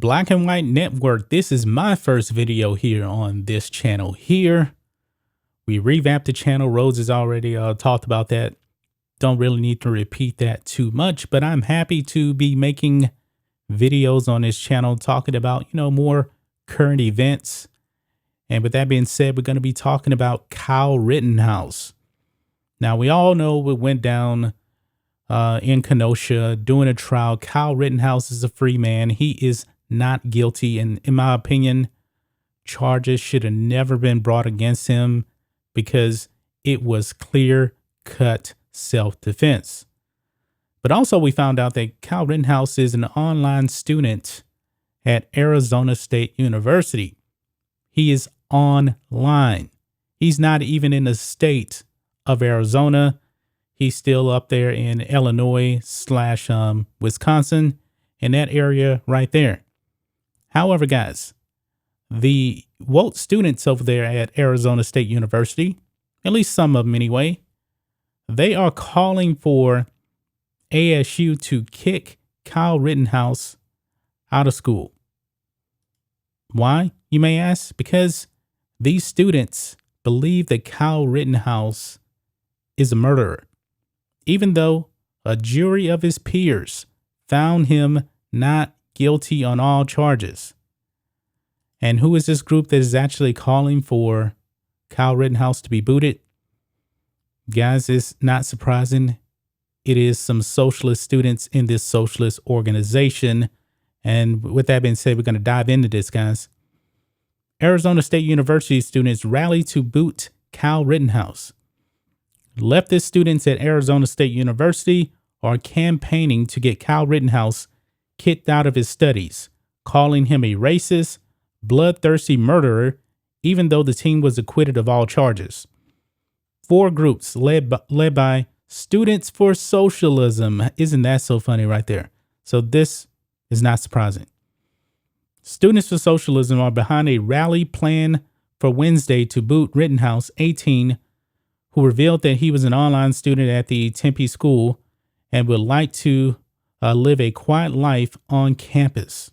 Black and White Network. This is my first video here on this channel here. We revamped the channel. Rose has already talked about that. Don't really need to repeat that too much, but I'm happy to be making videos on this channel talking about, more current events. And with that being said, we're going to be talking about Kyle Rittenhouse. Now, we all know what went down in Kenosha during a trial. Kyle Rittenhouse is a free man. He is not guilty. And in my opinion, charges should have never been brought against him because it was clear-cut self-defense. But also we found out that Kyle Rittenhouse is an online student at Arizona State University. He is online. He's not even in the state of Arizona. He's still up there in Illinois / Wisconsin, in that area right there. However, guys, the woke students over there at Arizona State University, at least some of them anyway, they are calling for ASU to kick Kyle Rittenhouse out of school. Why, you may ask? Because these students believe that Kyle Rittenhouse is a murderer, even though a jury of his peers found him not guilty on all charges. And who is this group that is actually calling for Kyle Rittenhouse to be booted? Guys, it's not surprising. It is some socialist students in this socialist organization. And with that being said, we're going to dive into this, guys. Arizona State University students rally to boot Kyle Rittenhouse. Leftist students at Arizona State University are campaigning to get Kyle Rittenhouse kicked out of his studies, calling him a racist, bloodthirsty murderer, even though the team was acquitted of all charges. Four groups led by Students for Socialism. Isn't that so funny right there? So this is not surprising. Students for Socialism are behind a rally plan for Wednesday to boot Rittenhouse, 18, who revealed that he was an online student at the Tempe school and would like to live a quiet life on campus.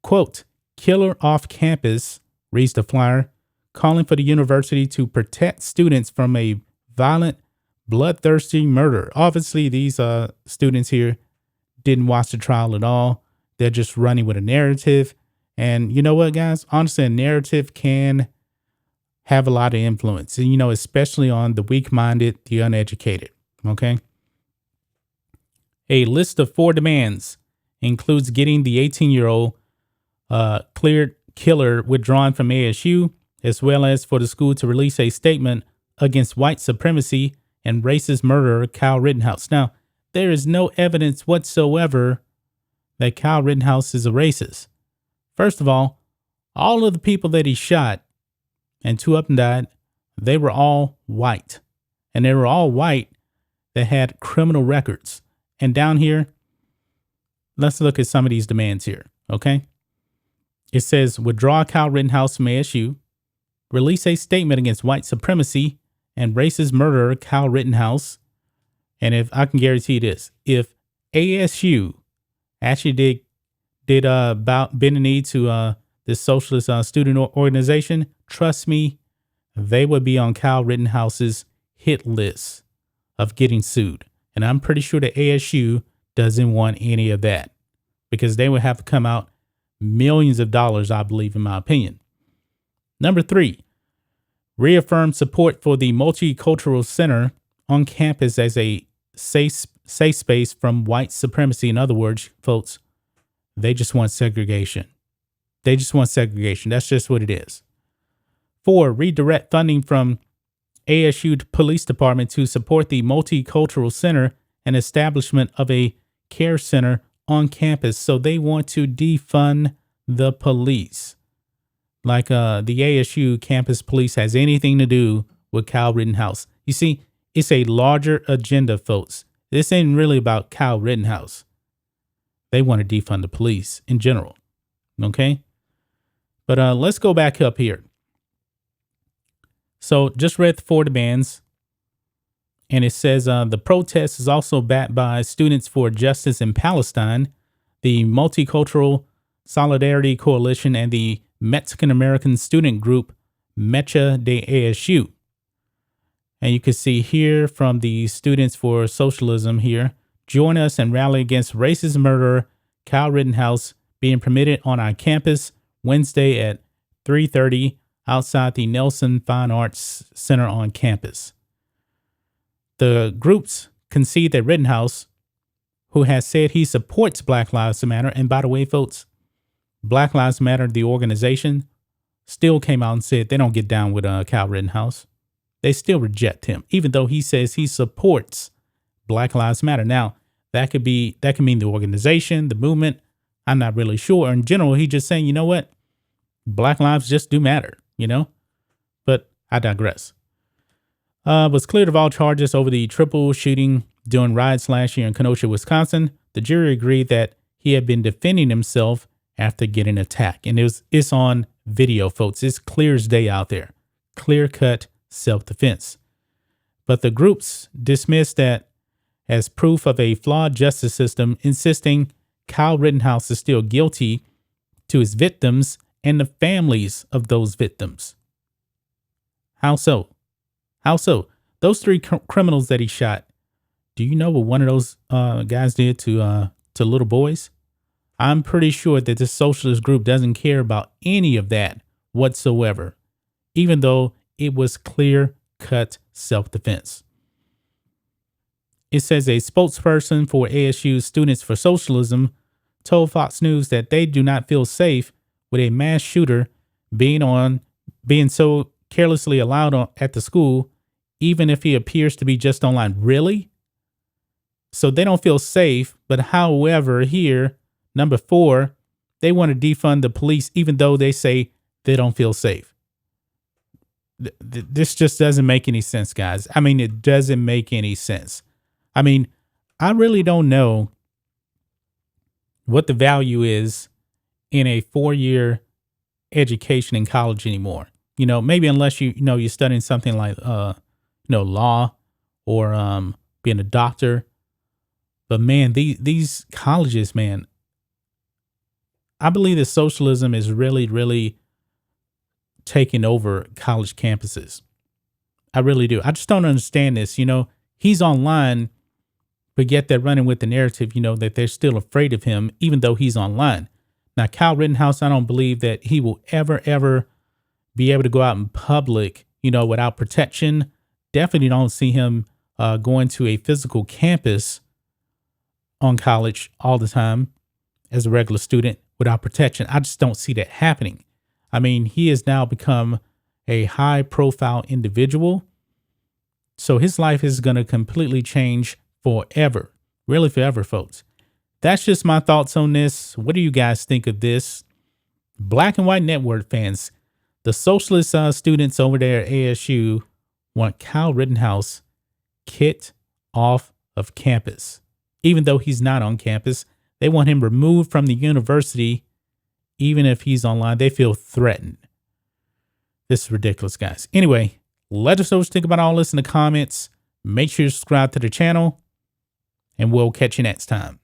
Quote, "Killer off campus," reads the flyer, calling for the university to protect students from a violent, bloodthirsty murder. Obviously, these students here didn't watch the trial at all. They're just running with a narrative. And you know what, guys? Honestly, a narrative can have a lot of influence, and, especially on the weak-minded, the uneducated. Okay. A list of 4 demands includes getting the 18-year-old cleared killer withdrawn from ASU, as well as for the school to release a statement against white supremacy and racist murderer Kyle Rittenhouse. Now, there is no evidence whatsoever that Kyle Rittenhouse is a racist. First of all of the people that he shot, and 2 of them died, they were all white. And they were all white that had criminal records. And down here, let's look at some of these demands here, okay? It says, withdraw Kyle Rittenhouse from ASU, release a statement against white supremacy and racist murderer Kyle Rittenhouse. And if I can guarantee this, if ASU actually did bend the knee to this socialist student organization, trust me, they would be on Kyle Rittenhouse's hit list of getting sued. And I'm pretty sure that ASU doesn't want any of that because they would have to come out millions of dollars, I believe, in my opinion. Number 3, reaffirm support for the Multicultural Center on campus as a safe space from white supremacy. In other words, folks, they just want segregation. They just want segregation. That's just what it is. 4, redirect funding from ASU Police Department to support the Multicultural Center and establishment of a care center on campus. So they want to defund the police. Like the ASU campus police has anything to do with Kyle Rittenhouse. You see, it's a larger agenda, folks. This ain't really about Kyle Rittenhouse. They want to defund the police in general. Okay? But let's go back up here. So just read the 4 demands. And it says the protest is also backed by Students for Justice in Palestine, the Multicultural Solidarity Coalition and the Mexican American student group Mecha de ASU. And you can see here from the Students for Socialism here, join us and rally against racist murderer Kyle Rittenhouse being permitted on our campus Wednesday at 3:30 outside the Nelson Fine Arts Center on campus. The groups concede that Rittenhouse, who has said he supports Black Lives Matter, and by the way, folks, Black Lives Matter, the organization, still came out and said they don't get down with Kyle Rittenhouse. They still reject him, even though he says he supports Black Lives Matter. Now, that could mean the organization, the movement. I'm not really sure. In general, he's just saying, you know what? Black lives just do matter, But I digress. Was cleared of all charges over the triple shooting during riots last year in Kenosha, Wisconsin. The jury agreed that he had been defending himself after getting attacked. And it's on video, folks. It's clear as day out there. Clear-cut self-defense. But the groups dismissed that as proof of a flawed justice system, insisting Kyle Rittenhouse is still guilty to his victims and the families of those victims. How so? How so? Those three criminals that he shot, do you know what one of those guys did to little boys? I'm pretty sure that this socialist group doesn't care about any of that whatsoever, even though it was clear-cut self-defense. It says a spokesperson for ASU Students for Socialism told Fox News that they do not feel safe with a mass shooter being so carelessly allowed at the school, even if he appears to be just online. Really? So they don't feel safe, but however, here, number 4, they want to defund the police, even though they say they don't feel safe. This just doesn't make any sense, guys. I mean, it doesn't make any sense. I mean, I really don't know what the value is in a 4-year education in college anymore. Maybe unless you're studying something like law or being a doctor. But man, these colleges, man, I believe that socialism is really, really taking over college campuses. I really do. I just don't understand this. He's online, but yet they're running with the narrative, that they're still afraid of him, even though he's online. Now, Kyle Rittenhouse, I don't believe that he will ever be able to go out in public, without protection. Definitely don't see him going to a physical campus on college all the time as a regular student without protection. I just don't see that happening. I mean, he has now become a high profile individual. So his life is going to completely change forever. Really forever, folks. That's just my thoughts on this. What do you guys think of this? Black and White Network fans, the socialist students over there at ASU want Kyle Rittenhouse kicked off of campus. Even though he's not on campus, they want him removed from the university. Even if he's online, they feel threatened. This is ridiculous, guys. Anyway, let us know what you think about all this in the comments. Make sure you subscribe to the channel, and we'll catch you next time.